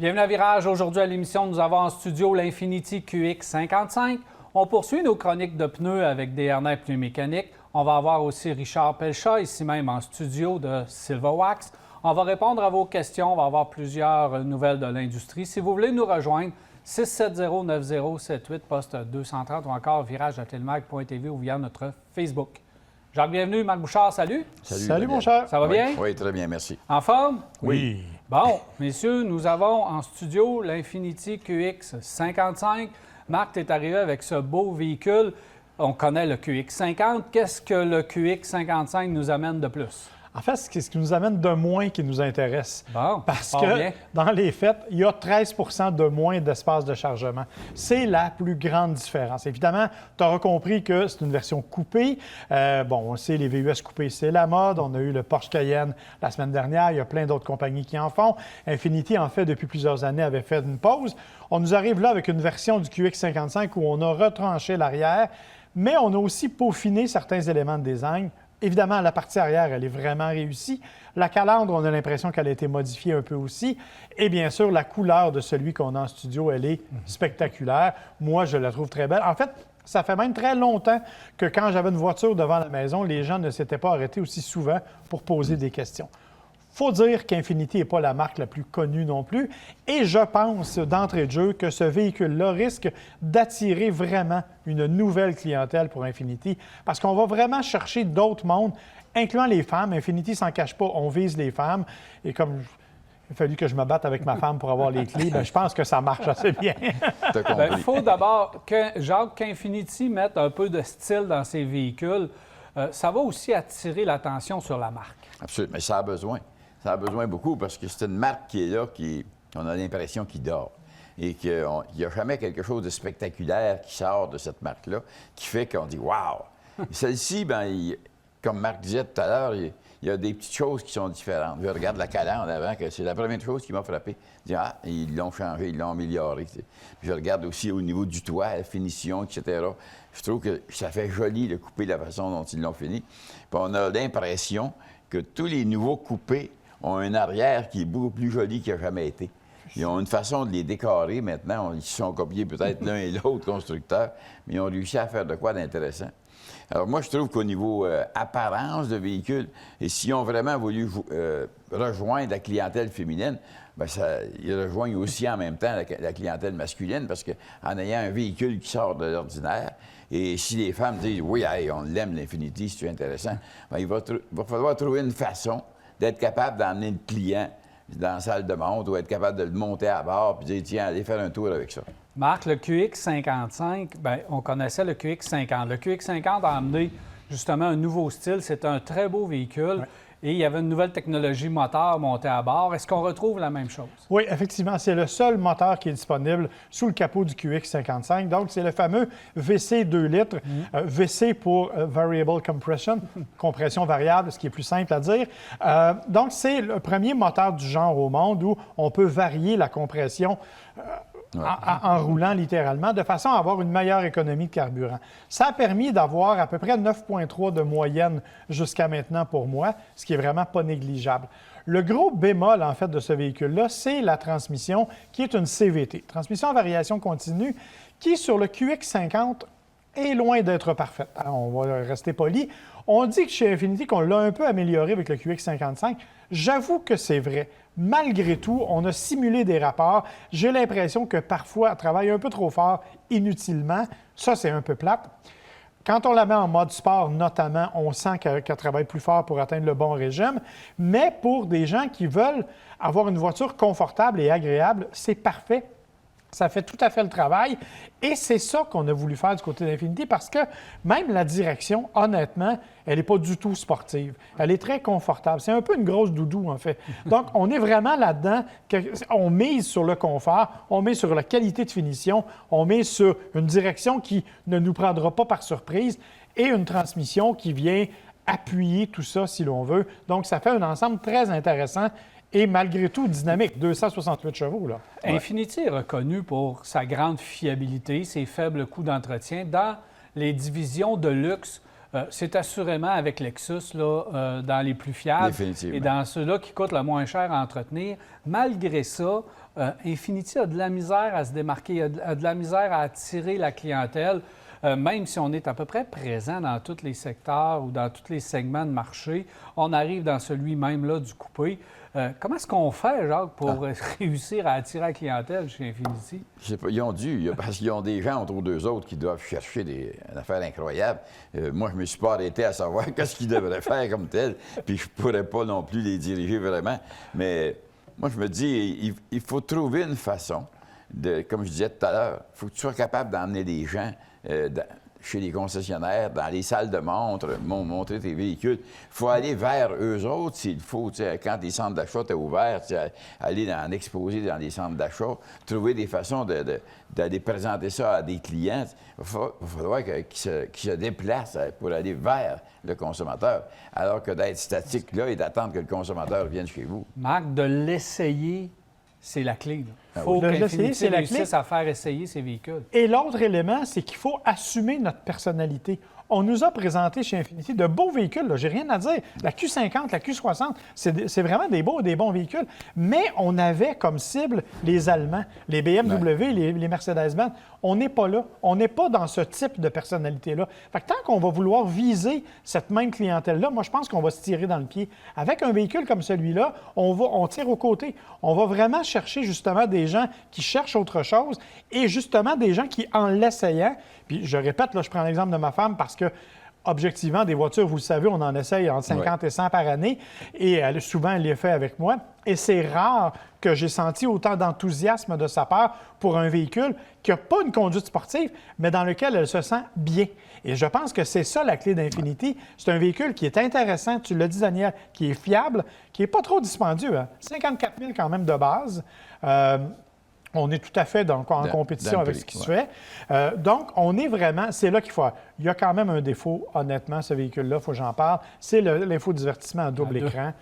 Bienvenue à Virage. Aujourd'hui à l'émission, nous avons en studio l'Infiniti QX55. On poursuit nos chroniques de pneus avec des harnais pneumécaniques. On va avoir aussi Richard Pelchat, ici même en studio de Silverwax. On va répondre à vos questions. On va avoir plusieurs nouvelles de l'industrie. Si vous voulez nous rejoindre, 670-9078, poste 230 ou encore virage@telmag.tv ou via notre Facebook. Jacques, bienvenue. Marc Bouchard, salut. Salut mon cher. Ça va bien? Oui, très bien, merci. En forme? Oui. Bon, messieurs, nous avons en studio l'Infiniti QX55. Marc, tu es arrivé avec ce beau véhicule. On connaît le QX50. Qu'est-ce que le QX55 nous amène de plus? En fait, c'est ce qui nous amène de moins qui nous intéresse. Bon, Parce part que, bien. dans les faits, il y a 13 de moins d'espace de chargement. C'est la plus grande différence. Évidemment, tu auras compris que c'est une version coupée. On sait, les VUS coupés, c'est la mode. On a eu le Porsche Cayenne la semaine dernière. Il y a plein d'autres compagnies qui en font. Infiniti, en fait, depuis plusieurs années, avait fait une pause. On nous arrive là avec une version du QX55 où on a retranché l'arrière, mais on a aussi peaufiné certains éléments de design. Évidemment, la partie arrière, elle est vraiment réussie. La calandre, on a l'impression qu'elle a été modifiée un peu aussi. Et bien sûr, la couleur de celui qu'on a en studio, elle est spectaculaire. Moi, je la trouve très belle. En fait, ça fait même très longtemps que quand j'avais une voiture devant la maison, les gens ne s'étaient pas arrêtés aussi souvent pour poser des questions. Faut dire qu'Infiniti n'est pas la marque la plus connue non plus. Et je pense d'entrée de jeu que ce véhicule-là risque d'attirer vraiment une nouvelle clientèle pour Infiniti parce qu'on va vraiment chercher d'autres mondes, incluant les femmes. Infiniti s'en cache pas, on vise les femmes. Et comme il a fallu que je me batte avec ma femme pour avoir les clés, je pense que ça marche assez bien. Il faut d'abord qu'Infiniti mette un peu de style dans ses véhicules. Ça va aussi attirer l'attention sur la marque. Absolument, mais ça a besoin. Ça a besoin beaucoup parce que c'est une marque qui est là, on a l'impression qu'il dort. Et qu'il n'y a jamais quelque chose de spectaculaire qui sort de cette marque-là, qui fait qu'on dit « wow ». Celle-ci, comme Marc disait tout à l'heure, il y a des petites choses qui sont différentes. Je regarde la calandre avant, que c'est la première chose qui m'a frappé. Je dis « ah, ils l'ont changé, ils l'ont amélioré ». Puis je regarde aussi au niveau du toit, la finition, etc. Je trouve que ça fait joli de couper la façon dont ils l'ont fini. Puis on a l'impression que tous les nouveaux coupés ont un arrière qui est beaucoup plus joli qu'il n'a jamais été. Ils ont une façon de les décorer maintenant. Ils se sont copiés peut-être l'un et l'autre constructeur, mais ils ont réussi à faire de quoi d'intéressant. Alors moi, je trouve qu'au niveau apparence de véhicule, et s'ils ont vraiment voulu rejoindre la clientèle féminine, ils rejoignent aussi en même temps la clientèle masculine, parce qu'en ayant un véhicule qui sort de l'ordinaire, et si les femmes disent « oui, hey, on l'aime, l'Infiniti, c'est intéressant », il va falloir trouver une façon d'être capable d'emmener le client dans la salle de montre ou être capable de le monter à bord et dire « tiens, allez faire un tour avec ça ». Marc, le QX55, on connaissait le QX50. Le QX50 a amené justement un nouveau style. C'est un très beau véhicule. Ouais. Et il y avait une nouvelle technologie moteur montée à bord. Est-ce qu'on retrouve la même chose? Oui, effectivement. C'est le seul moteur qui est disponible sous le capot du QX55. Donc, c'est le fameux VC 2 litres. VC pour Variable Compression, compression variable, ce qui est plus simple à dire. Donc, c'est le premier moteur du genre au monde où on peut varier la compression en roulant littéralement, de façon à avoir une meilleure économie de carburant. Ça a permis d'avoir à peu près 9,3 de moyenne jusqu'à maintenant pour moi, ce qui est vraiment pas négligeable. Le gros bémol, en fait, de ce véhicule-là, c'est la transmission, qui est une CVT, transmission à variation continue, qui, sur le QX50, est loin d'être parfaite. Alors, on va rester poli. On dit que chez Infiniti, qu'on l'a un peu amélioré avec le QX55. J'avoue que c'est vrai. Malgré tout, on a simulé des rapports. J'ai l'impression que parfois, elle travaille un peu trop fort, inutilement. Ça, c'est un peu plate. Quand on la met en mode sport, notamment, on sent qu'elle travaille plus fort pour atteindre le bon régime. Mais pour des gens qui veulent avoir une voiture confortable et agréable, c'est parfait. Ça fait tout à fait le travail. Et c'est ça qu'on a voulu faire du côté d'Infiniti parce que même la direction, honnêtement, elle n'est pas du tout sportive. Elle est très confortable. C'est un peu une grosse doudou, en fait. Donc, on est vraiment là-dedans. On mise sur le confort, on met sur la qualité de finition, on met sur une direction qui ne nous prendra pas par surprise et une transmission qui vient appuyer tout ça, si l'on veut. Donc, ça fait un ensemble très intéressant. Et malgré tout, dynamique, 268 chevaux. Là. Infiniti est reconnu pour sa grande fiabilité, ses faibles coûts d'entretien. Dans les divisions de luxe, C'est assurément avec Lexus dans les plus fiables Définitivement. et dans ceux-là qui coûtent le moins cher à entretenir. Malgré ça, Infiniti a de la misère à se démarquer, a de la misère à attirer la clientèle, même si on est à peu près présent dans tous les secteurs ou dans tous les segments de marché. On arrive dans celui même-là du coupé. Comment est-ce qu'on fait, Jacques, pour réussir à attirer la clientèle chez Infiniti? Je sais pas, ils ont dû, parce qu'ils ont des gens autour d'eux autres qui doivent chercher une affaire incroyable. Moi, je ne me suis pas arrêté à savoir qu'est-ce qu'ils devraient faire comme tel, puis je ne pourrais pas non plus les diriger vraiment. Mais moi, je me dis, il faut trouver une façon comme je disais tout à l'heure, il faut que tu sois capable d'emmener des gens chez les concessionnaires, dans les salles de montre, montrer tes véhicules. Il faut aller vers eux autres s'il faut. Quand les centres d'achat étaient ouverts, aller en exposer dans les centres d'achat, trouver des façons d'aller présenter ça à des clients. Il va falloir qu'ils se déplacent pour aller vers le consommateur, alors que d'être statique là et d'attendre que le consommateur vienne chez vous. Marc, de l'essayer, c'est la clé. Il faut De l'essayer, qu'Infiniti c'est la clé. réussisse à faire essayer ses véhicules. Et l'autre élément, c'est qu'il faut assumer notre personnalité. On nous a présenté chez Infiniti de beaux véhicules, j'ai rien à dire. La Q50, la Q60, c'est vraiment des beaux et des bons véhicules. Mais on avait comme cible les Allemands, les BMW, les Mercedes-Benz. On n'est pas là. On n'est pas dans ce type de personnalité-là. Fait que tant qu'on va vouloir viser cette même clientèle-là, moi, je pense qu'on va se tirer dans le pied. Avec un véhicule comme celui-là, on tire aux côtés. On va vraiment chercher justement des gens qui cherchent autre chose et justement des gens qui, en l'essayant, puis je répète, là, je prends l'exemple de ma femme parce que, objectivement, des voitures, vous le savez, on en essaye entre 50 et 100 par année et souvent, elle les fait avec moi. Et c'est rare que j'ai senti autant d'enthousiasme de sa part pour un véhicule qui n'a pas une conduite sportive, mais dans lequel elle se sent bien. Et je pense que c'est ça la clé d'Infiniti. C'est un véhicule qui est intéressant, tu l'as dit, Daniel, qui est fiable, qui n'est pas trop dispendieux. 54 000 quand même de base. On est tout à fait en compétition avec ce qui se fait. Donc, on est vraiment... C'est là qu'il faut... Il y a quand même un défaut, honnêtement, ce véhicule-là, il faut que j'en parle. C'est l'infodivertissement à double écran,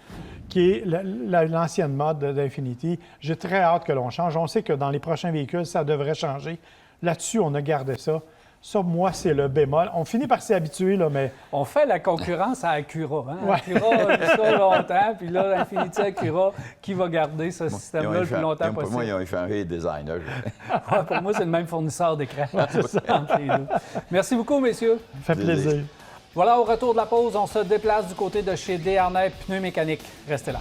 qui est l'ancienne mode d'Infiniti. J'ai très hâte que l'on change. On sait que dans les prochains véhicules, ça devrait changer. Là-dessus, on a gardé ça. Ça, moi, c'est le bémol. On finit par s'y habituer, là, mais... On fait la concurrence à Acura. Hein? Ouais. Acura a eu ça longtemps, puis là, Infiniti Acura, qui va garder ce système-là le plus longtemps Pour possible? moi, ils ont échangé les designers. Pour moi, c'est le même fournisseur d'écran. Entre les deux. Merci beaucoup, messieurs. Ça fait plaisir. Voilà, au retour de la pause, on se déplace du côté de chez Desharnais Pneus Mécaniques. Restez là.